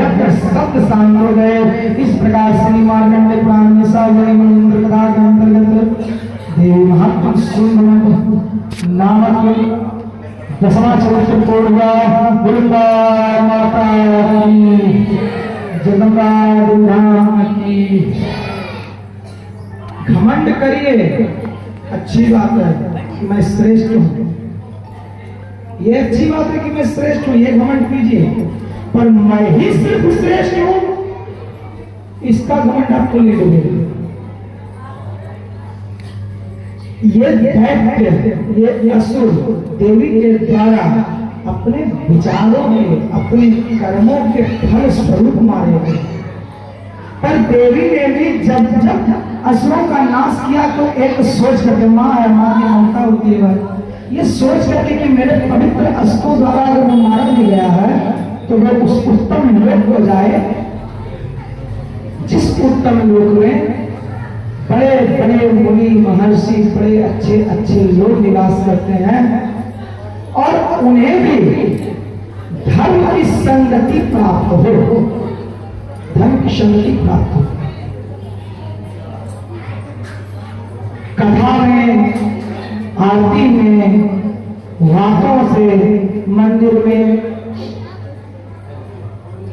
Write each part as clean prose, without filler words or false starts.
यज्ञ शब्द शांत हो गए। इस प्रकार श्री मार्कंडेय पुराण में सावनी कथा के अंतर्गत देवी महात्मा सुंदर नामक 10वां चरित्र पूर्ण हुआ। दुर्गा माता की, जगदम्बा धाम की। घमंड करिए, अच्छी बात है कि मैं श्रेष्ठ हूं, ये अच्छी बात है कि मैं श्रेष्ठ हूं, ये घमंड कीजिए, पर मैं ही सिर्फ श्रेष्ठ हूं, इसका घमंड आपको ले लोगे। ये दैत्य, ये असुर देवी के द्वारा अपने विचारों में, अपने कर्मों के फल स्वरूप मारे गए। पर देवी ने भी जब जब असुरों का नाश किया तो एक सोच करके, माँ है, माँ की ममता होती है, ये सोच करके कि मेरे पवित्र अस्त्रों द्वारा अगर वो मारा भी गया है तो वह उस उत्तम लोक को जाए जिस उत्तम लोक में बड़े बड़े मुनि महर्षि, बड़े अच्छे अच्छे लोग निवास करते हैं और उन्हें भी धर्म की संगति प्राप्त हो, धर्म की संगति प्राप्त हो। कथा में, आरती में, वातों से, मंदिर में,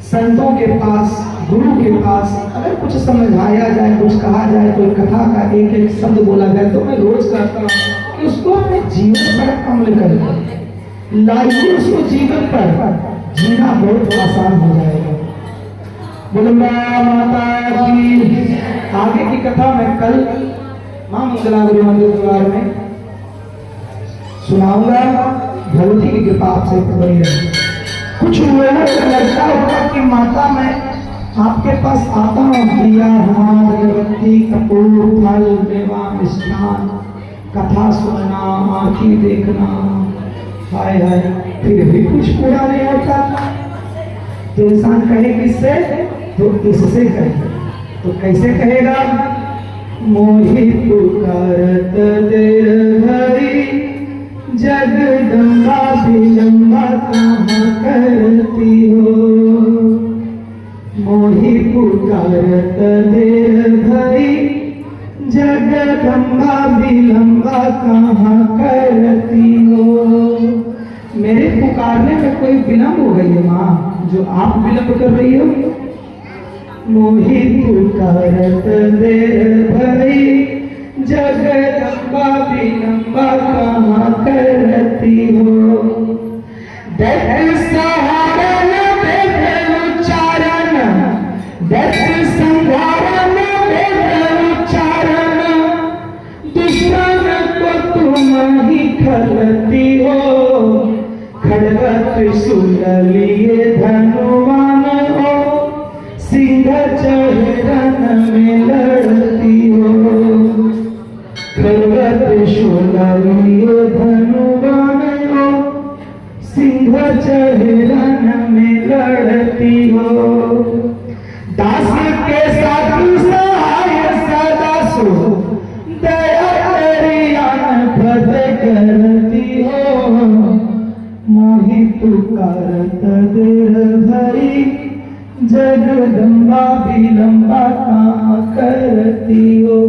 संतों के पास, गुरु के पास अगर कुछ समझाया जाए, कुछ कहा जाए, कोई कथा का एक एक शब्द बोला जाए तो मैं रोज कहता हूँ कि उसको अपने जीवन पर अमल करें, लाइए उसको जीवन पर जीना बहुत आसान हो जाएगा। दुर्गा माता की। आगे की कथा मैं कल मां मंगला गुरु मंदिर द्वार में सुनाऊंगा। भगवती की कृपा आपसे बनी रहे। कुछ हुए ना तो लगता होगा कि माता मैं आपके पास आता हूँ, दिया हुआ अगरबत्ती, कपूर, फल, मेवा, मिष्ठान, कथा सुनना, आंखी देखना, हाय हाय, फिर भी कुछ पूरा नहीं होता तो इंसान कहे किससे? तो इससे कहे। तो कैसे कहेगा? मोहि पुकारत देर हरि, जगदम्बा विलंबा कहाँ करती हो। मोहि पुकारत देर हरि, जगदम्बा विलंबा कहाँ करती हो। मेरे पुकारने में कोई विलंब हो गई है माँ, जो आप विलंब कर रही हो। मोहि पुकारत देर हरि, जगदम्बा विलंबा कहाँ करती हो। दैत्य सहारण वेद उच्चारण, दैत्य संहारण वेद उच्चारण, दुश्मन को तुम ही खलती हो। खड्ग त्रिशूल लिए धनुवान हो, सिंह चरण में लड़ती हो। खड्ग त्रिशूल लिए धनुवान हो, सिंह चरण में लड़ती हो। दास के साथ सहाय सदा सो, दया करियान पद करती हो। मोहि पुकारत देर हरि, जगदम्बा विलंबा कहाँ करती हो।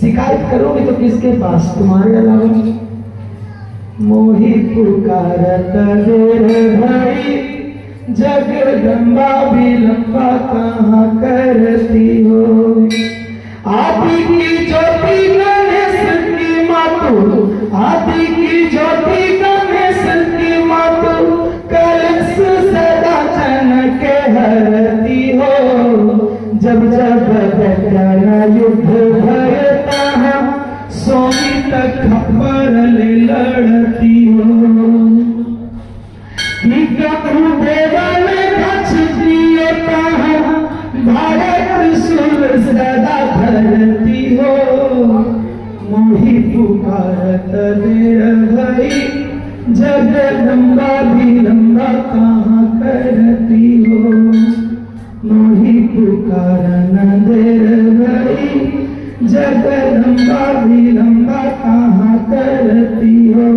शिकायत करोगे तो किसके पास? तुम्हारे अलावा। मोहि पुकारत देर हरि, जगदम्बा विलंबा कहाँ करती हो। आदि की ज्योति गणेश की मातु, आदि की ज्योति गणेश की मातु, कलश सदा जन के हरती हो। जब जब दक्षिण युद्ध भयता है, सोनी तक खबर ले लड़ती हो। देवल कछ दिए कहाँ, भारत सुर सदा धरती हो। मोहि पुकारत देर हरि, जगदम्बा विलंबा कहाँ करती हो। मोहि पुकारन देर हरि, जगदम्बा विलंबा कहाँ करती हो।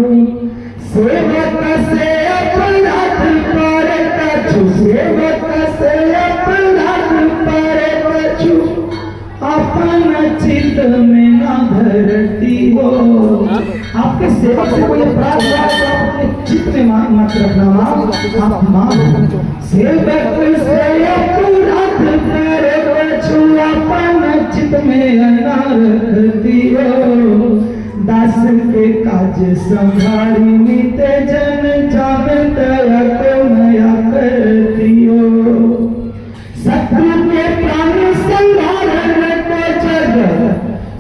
सेवक से अपराध पर कछु, सेवक से चित्त में ना धरती हो। आपके सेवक से कोई अपराध हुआ तो अपने चित्त में मत रखना, आप मां सेवक से अपराध करे अपन चित्त में ना रखती हो। दास के काज संभाली नित जन जावे दया को नया करती हो। शत्रु के प्राण संहारन को जग,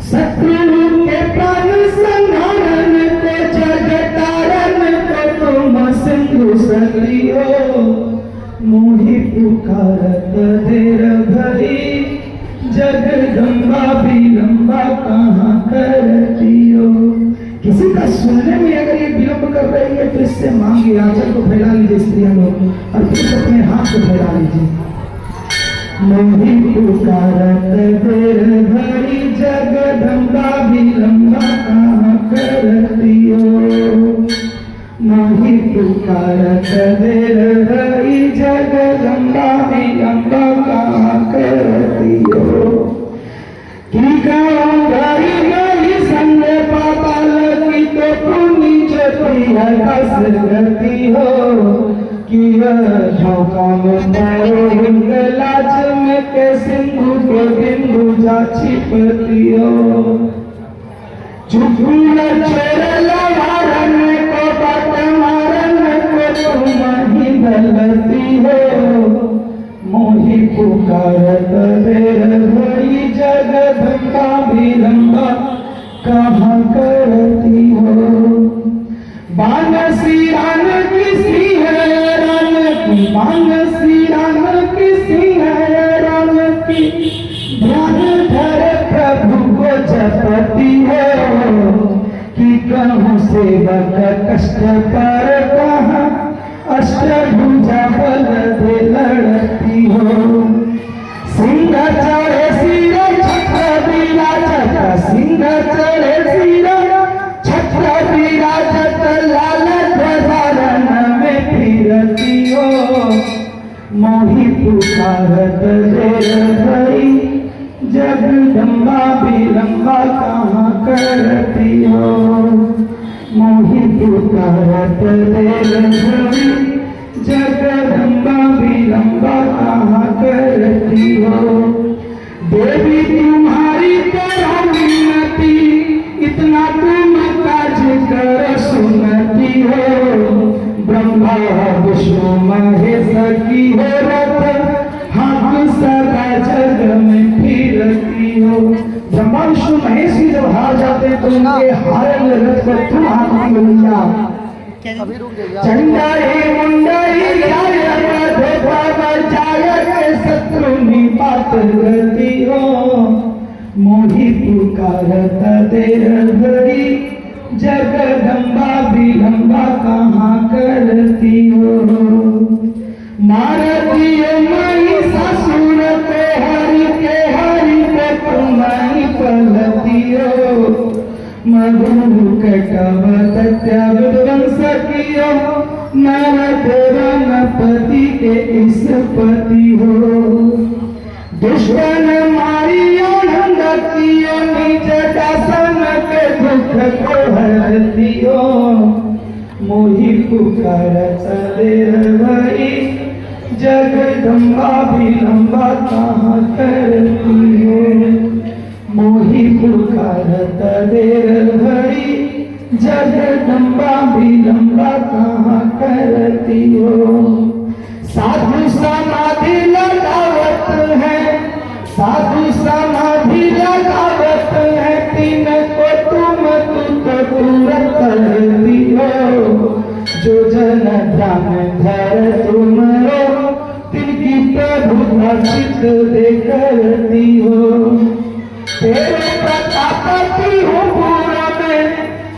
शत्रु के प्राण संहारन को जग तारन को तुम सिंधु सती हो। मोहि पुकारत देर भरी जगदम्बा विलंबा कहाँ करती हो। किसी का सुनने में अगर ये विलंब कर रही है तो इससे मांगे आंचल को फैला लीजिए स्त्रियां लोग, और फिर अपने हाथ को फैला लीजिए। मोहि पुकारत देर भरी जगदम्बा विलंबा कहाँ करती हो। मोहि पुकारत देर भरी जगदम्बा विलंबा कहाँ करती हो। कि गई नहीं संग पाताल की तो पुनि कसरती हो। कि झोंका में लाज में के सिंधु के बिंदु जा छिपती हो। चुपुल छोड़ला मारन को बात मारन को तुम ही गलती हो। मोहि पुकारत देर भरी जगदम्बा विलंबा कहाँ करती हो। बानसी रान किसी है रान की, बानसी रान किसी है रान की, ध्यान धर प्रभु को जपती हो। कि कहूँ सेवक कष्ट पर कहाँ अष्टभुजा बल दे लड़ती हो। सिंह चढ़े सिर छत्र विराजत, सिंह चढ़े सिर छत्र विराजत, लाल ध्वजा रन में फिरती हो। मोहि पुकारत देर भरी जगदम्बा विलंबा कहाँ करती हो। मोहि पुकारत देर भरी जगदम्बा विलंबा कहाँ करती हो। देवी तुम्हारी करो विनती, इतना तुम काज कर सुनती हो। ब्रह्मा विष्णु महेश की हो रथ, हाथ सदा जग में फिरती हो। ब्रह्मा विष्णु महेश ही जब हार जाते तो उनके हारे रथ को तुम हाथ में लिया। चंडाई मुंडाई शत्रु निपात गति हो। मोहि पुकारत देर भरी जगदम्बा विलंबा कहाँ करती हो। मारती महिषासुर को हरि के तुम ही पलती हो। मधु कटवत विध्वंस कियो, नर देवनपति के इस पति हो। दुश्मन मारियो नंद कियो, निज दासन के दुख को हरती हो। मोहि पुकारत देर भरी जगदम्बा विलंबा कहाँ करती हो। मोहि पुकारत देर भरी जगदम्बा विलंबा कहाँ करती हो। साधु समाधि लगावत है, साधु समाधि लगावत है, तीन को तुम तुरंत करती हो। जो जन ध्यान धर तुम हो, तिनकी प्रभु चित दे करती हो। तेरे प्रतापति हूँ पूरा में,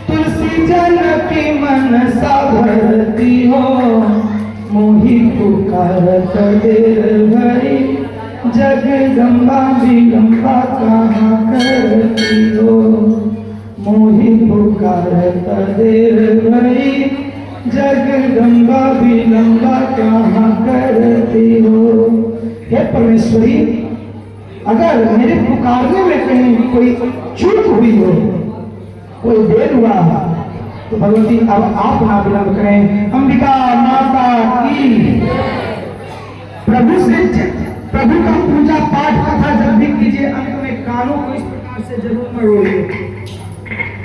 तुलसी जन की मनसा भरती हो। मोहि पुकारत देर भरी जगदम्बा विलंबा कहाँ करती हो। मोहि पुकारत देर भरी जगदम्बा विलंबा कहाँ करती हो। हे परमेश्वरी, अगर मेरे पुकारने में कहीं कोई चूक हुई हो, कोई देर हुआ, तो भगवती अब आप ना विलंब करें। अंबिका माता की। प्रभु से, प्रभु का पूजा पाठ कथा जब भी कीजिए, अंत में कानों को इस प्रकार से जरूर मरोड़िए।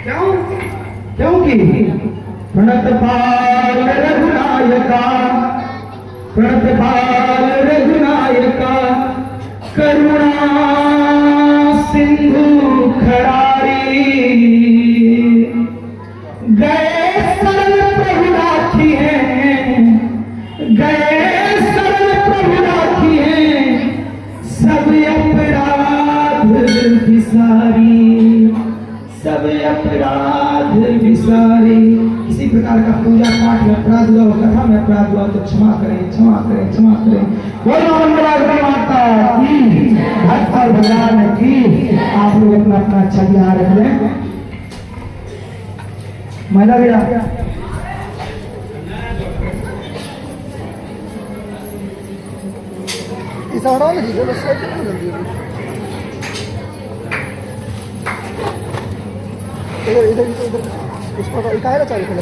क्यों? क्योंकि प्रणत पाल रघुनायका, प्रणत पाल रघुनायका, करुणा सिंधु खरारी, गए शरण प्रभु राखी है, गए शरण प्रभु राखी है, सब अपराध विसारी, सब अपराध विसारी। किसी प्रकार का पूजा पाठ में अपराध हुआ, कथा में अपराध हुआ तो क्षमा करें, क्षमा करें, क्षमा करें। बोलो मंगला माता की, भक्त और भगवान की। आप लोग अपना अपना छवि यहाँ रख लें। महिला भैया इस हरा लगी जो साइड में जल्दी इधर इधर इधर इस पर इकाई ना चालू कर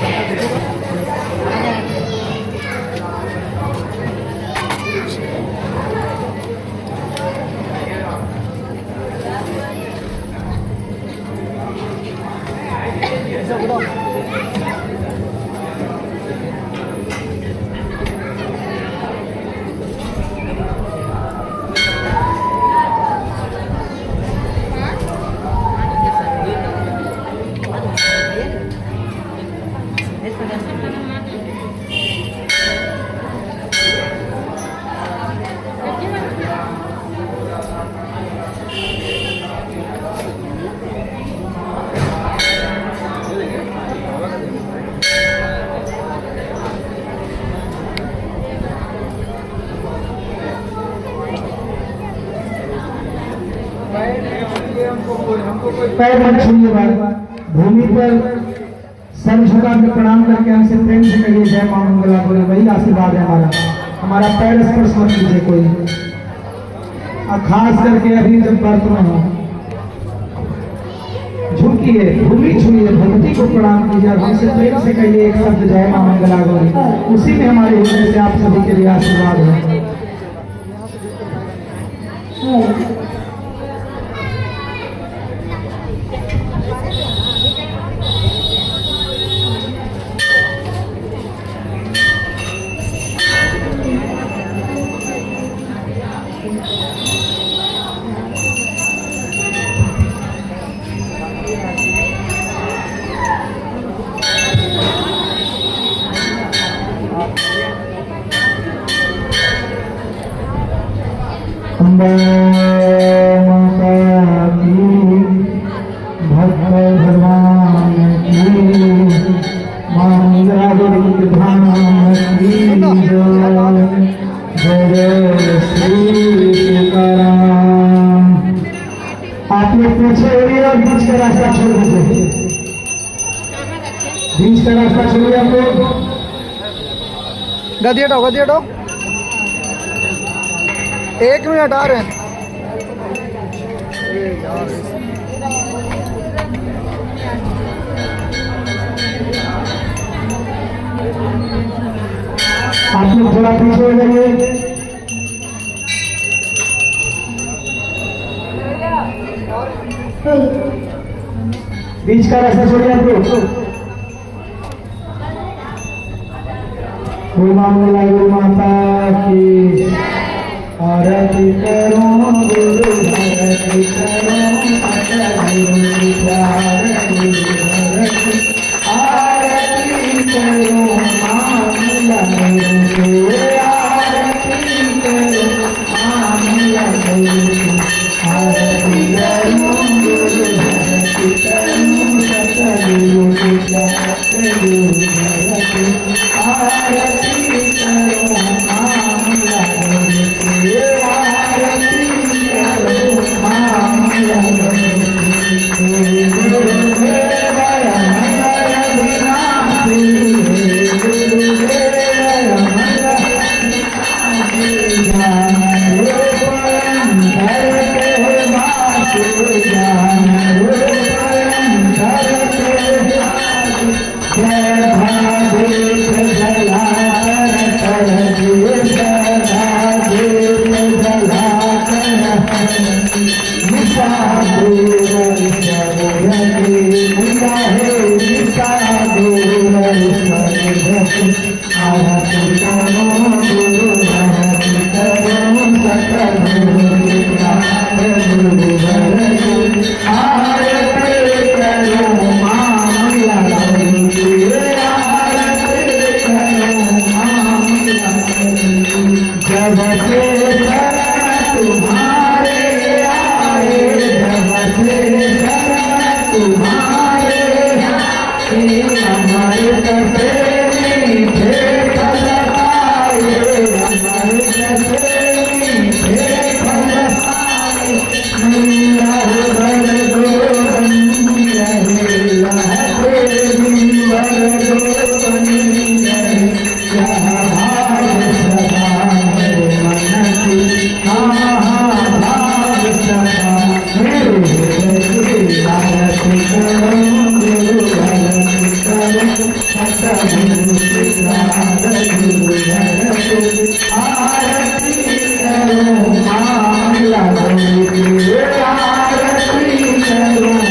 पैर मत छूइए भाई, भूमि पर सर झुका के प्रणाम करके हमसे प्रेम से कहिए जय मां मंगला। बोले वही आशीर्वाद है हमारा। हमारा पैर स्पर्श मत कीजिए कोई, और खास करके अभी जब व्रत में हो झुकिए, भूमि छूइए, भगवती को प्रणाम कीजिए और हमसे प्रेम से कहिए एक शब्द जय मां मंगला गौरी। उसी में हमारे हृदय से आप सभी के लिए आशीर्वाद है। भक्त भगवान की मंगला गौरी धाम की जय श्री सीताराम। आप लोग पीछे और बीच का रास्ता छोड़ दीजिए, बीच का रास्ता छोड़िए आप लोग। गदी हटाओ, गदी हटाओ, 1 मिनट आ रहे हैं। आप लोग थोड़ा पीछे हो जाइए। बीच का रास्ता छोड़िए आप लोग। मंगला गौ माता की। आरती करो गुरु, आरती करो माता गुरु, आरती करो मंगला गुरु, आरती करो मंगला गुरु, आरती करो गुरु, आरती करो सतगुरु, सतगुरु, आरती करो मंगला शरण तुम्हारे आए, जब से शरण तुम्हारे आए, अमृत से मीठे फल आए, अमृत से मीठे फल आए, मैया भर दो बनी रहे, लहते दिन भर दो बनी रहे, यह भाव सदा मेरे मन की, भाव सदा मेरे हृदय की, आरती करूं गुरु आरती करूं, सतगुरु सिद्धार्थ गुरु आरती करूं, माला गुरु की आरती करूं,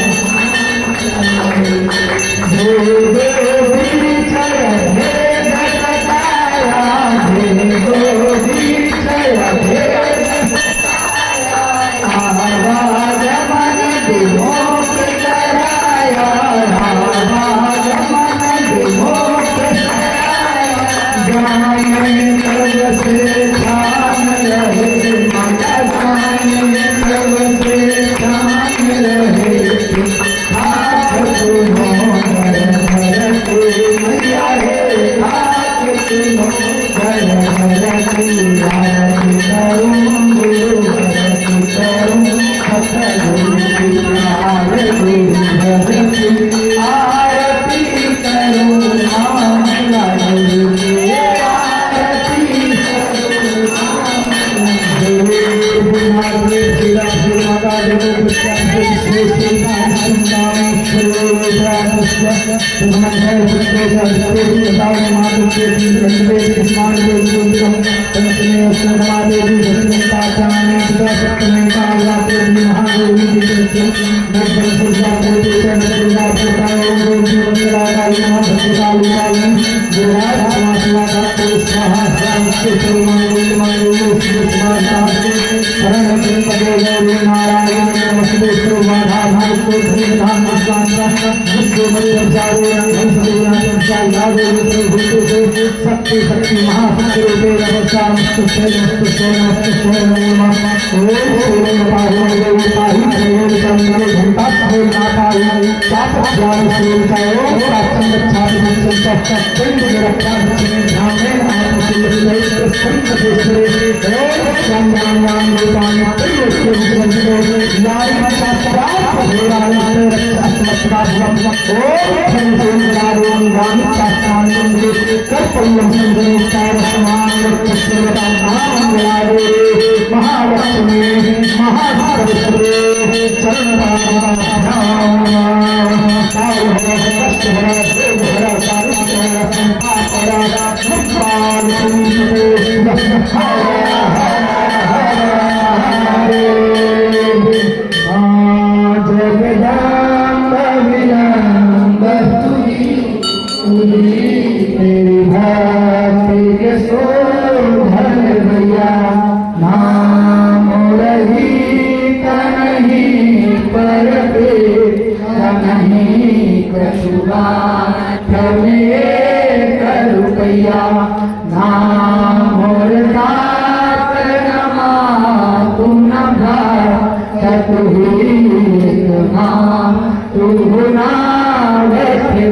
शक्ति शक्ति महाशक्ति रूपे नमस्कार नमस्ते नमस्ते नमस्ते घंटा महालक्ष्मी महासरस्वती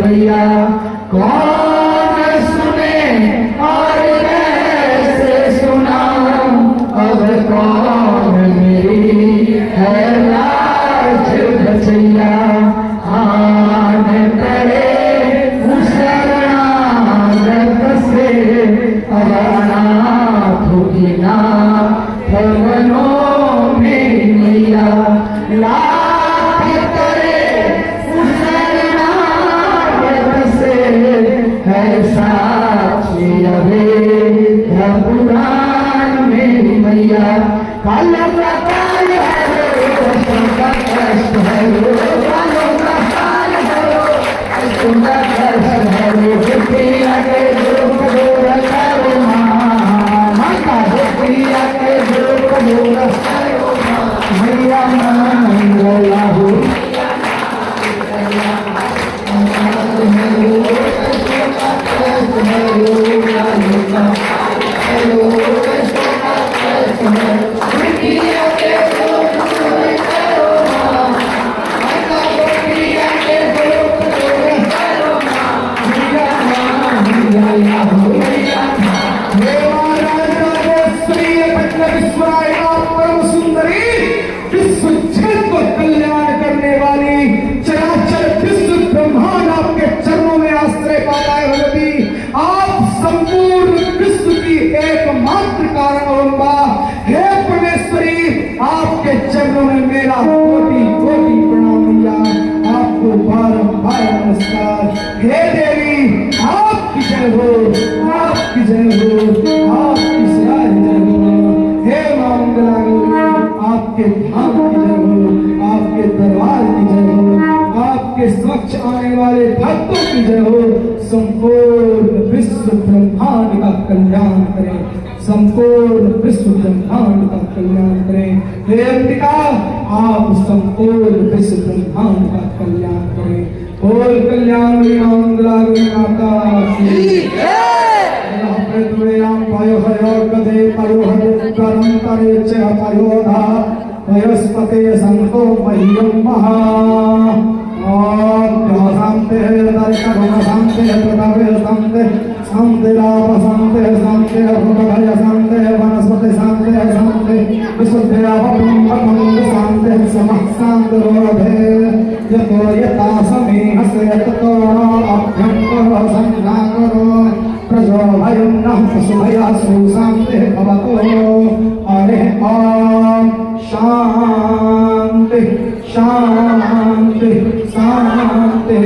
भैया कौन सुने और कैसे सुनाऊं, अब कौन मेरी है लाज बचैया, आन करे शरणागत से अनाथ बिना भवनों में मैया लाख करे शरणागत से है साक्षी अभे पुराण मेरी मैया। कालों का काल है कष्टों का कष्ट है, कालों का काल है कष्टों का कष्ट है, दुखिया के दुख दूर करो माता, दुखिया के दुख दूर करो मैया मंगला हो। परम सुंदरी विश्व जगत को कल्याण करने वाली चराचर विश्व ब्रह्मांड आपके चरणों में आश्रय पाता है भगवती। आप संपूर्ण विश्व की एकमात्र कारण होगा। हे परमेश्वरी, आपके चरणों में मेरा कोटि कोटि प्रणाम भैया, आपको बारंबार नमस्कार। हे देवी, आपकी जय हो, आपकी जय हो, आपकी सदा जय हो। हे मां मंगला गौरी, आपके धाम की जय हो, आपके दरबार की जय हो, आपके समक्ष आने वाले भक्तों की जय हो। संपूर्ण विश्व ब्रह्मांड का कल्याण करें, संपूर्ण विश्व ब्रह्मांड का कल्याण करें। हे अंबिका, आप संपूर्ण विश्व ब्रह्मांड का कल्याण करें। बोल कल्याण मंगला गौरी माता की पायो हयो गदे पायो हयो करंतरे च पायोधा वयस्पते संतो मह्यम महा और शांति है दर्शन शांति है प्रताप शांति शांति राम शांति शांति भय शांति वनस्पति शांति शांति विशुद्धि ब्रह्म शांति समः शांति रोधे यतो यथा समेह से ततो अभ्यंकर संघाकरो प्रजो भयं नः पशुभयासु शांति भवतो। हरे ओम शांति शांति शांति।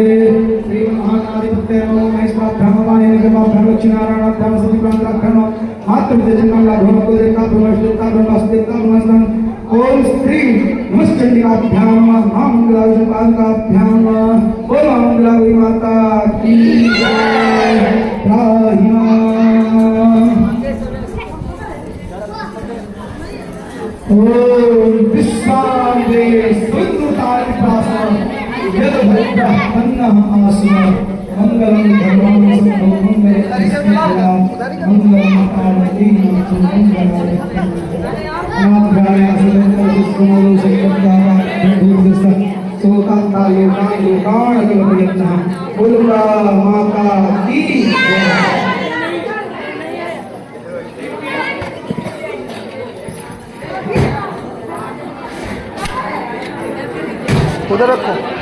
श्री महागणाधिपते नमो महेश्वर ब्रह्मवाणी निगम ब्रह्मचिनारायण ब्रह्म सतिप्रांत ब्रह्म मातृ जन्म लाभो को देवता ब्रह्मस्तेता ब्रह्मस्तेता ब्रह्मस्तं। ओम श्री नमश्चंडिकाभ्याम मंगलाभिषेकाभ्याम ओम मंगलावती माता की जय। ओम विश्वांते सुंदरताय प्रासन यद भद्रा अन्नः आसना मंगलम भगवान संभो मंगल कृष्णया मंगलम पार्वती मंगलाय नाभ्याय सुरेंद्र विष्णु संकल्पना भूतस्थ सोतांता लोकान कल्पयन्नः। बोलुला माता की जय। उधर रखो।